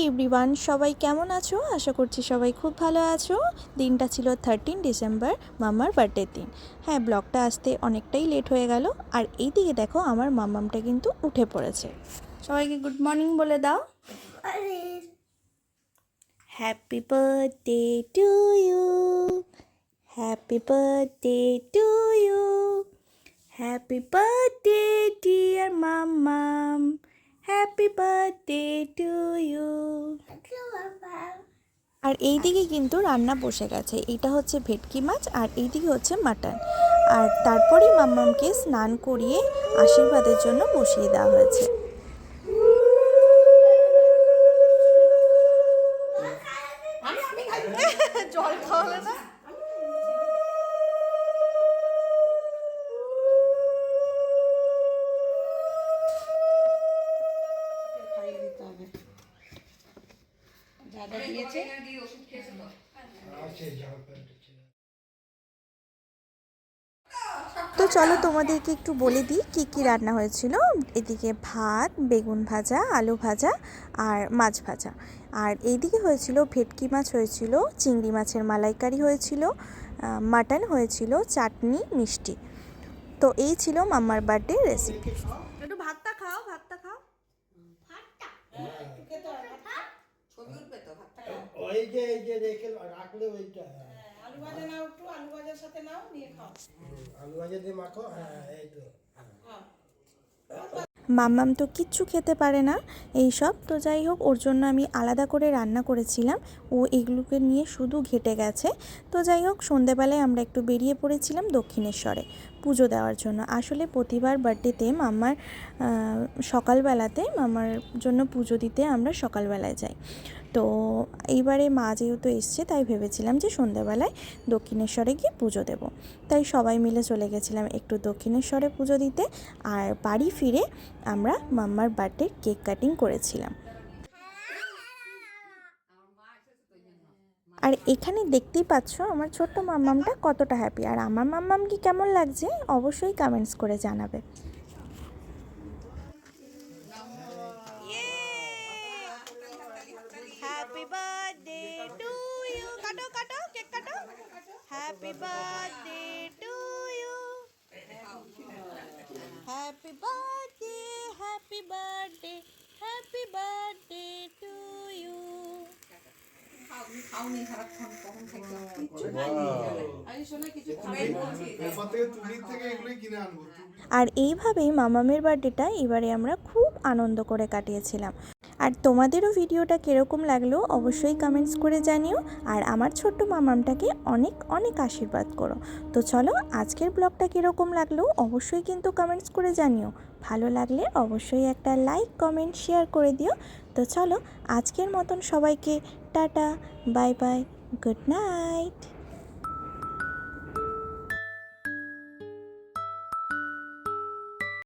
Everyone, সবাই কেমন আছো? আশা করছি সবাই খুব ভালো আছো। দিনটা ছিল 13 ডিসেম্বর, মাম্মার বার্থডের দিন। হ্যাঁ, ব্লগটা আসতে অনেকটাই লেট হয়ে গেল। আর এই দিকে দেখো, আমার মাম্মামটা কিন্তু উঠে পড়েছে। সবাইকে গুড মর্নিং বলে দাও। Happy birthday to you, happy birthday to you, happy birthday dear Mammam, happy birthday to you. আর এই দিকে কিন্তু রান্না বসে গেছে। এটা হচ্ছে ভেটকি মাছ আর এই দিকে হচ্ছে মাটন। আর তারপরেই মাম্মামকে স্নান করিয়ে আশীর্বাদের জন্য বসিয়ে দেওয়া হয়েছে। জল খাওয়ালে না? তো চলো তোমাদেরকে একটু বলে দিই কী কী রান্না হয়েছিল। এদিকে ভাত, বেগুন ভাজা, আলু ভাজা আর মাছ ভাজা। আর এইদিকে হয়েছিল ভেটকি মাছ হয়েছিল, চিংড়ি মাছের মালাইকারি হয়েছিল, মাটন হয়েছিল, চাটনি, মিষ্টি। তো এই ছিল মাম্মার বার্থডে রেসিপি। একটু ভাতটা খাও, ভাতটা খাও। ওই যে রেখে রাখলে ওইটা আলু ভাজা নাও, একটু আলু ভাজার সাথে নাও, নিয়ে খাও। আলু ভাজা দিয়ে মাখো। হ্যাঁ, এই তো। মাম্মাম তো কিচ্ছু খেতে পারে না এই সব। তো যাই হোক, ওর জন্য আমি আলাদা করে রান্না করেছিলাম। ও এগুলোকে নিয়ে শুধু ঘেটে গেছে। তো যাই হোক, সন্ধেবেলায় আমরা একটু বেরিয়ে পড়েছিলাম দক্ষিণেশ্বরে পুজো দেওয়ার জন্য। আসলে প্রতিবার বার্থডেতে মাম্মার সকালবেলাতে মাম্মার জন্য পুজো দিতে আমরা সকালবেলায় যাই। তো এইবারে মা যেহেতু এসছে, তাই ভেবেছিলাম যে সন্ধ্যাবেলায় দক্ষিণেশ্বরে গিয়ে পুজো দেব। তাই সবাই মিলে চলে গেছিলাম একটু দক্ষিণেশ্বরে পুজো দিতে। আর বাড়ি ফিরে আমরা মাম্মার বার্থডে কেক কাটিং করেছিলাম। আর এখানে দেখতেই পাচ্ছ আমার ছোট্ট মাম্মামটা কতটা হ্যাপি। আর আমার মাম্মামকে কেমন লাগছে অবশ্যই কমেন্টস করে জানাবে। Happy birthday to you. কাটো কাটো, কেক কাটো। Happy birthday to you. Happy birthday, happy birthday, happy birthday to you. আর এইভাবেই মামামের বার্থডেটা এবারে আমরা খুব আনন্দ করে কাটিয়েছিলাম। আর তোমাদেরও ভিডিওটা কীরকম লাগলো অবশ্যই কমেন্টস করে জানিও। আর আমার ছোট্ট মামামটাকে অনেক অনেক আশীর্বাদ করো। তো চলো, আজকের ব্লগটা কীরকম লাগলো অবশ্যই কিন্তু কমেন্টস করে জানিও। ভালো লাগলে অবশ্যই একটা লাইক, কমেন্ট, শেয়ার করে দিও। তো চলো, আজকের মতন সবাইকে tata, bye bye, good night.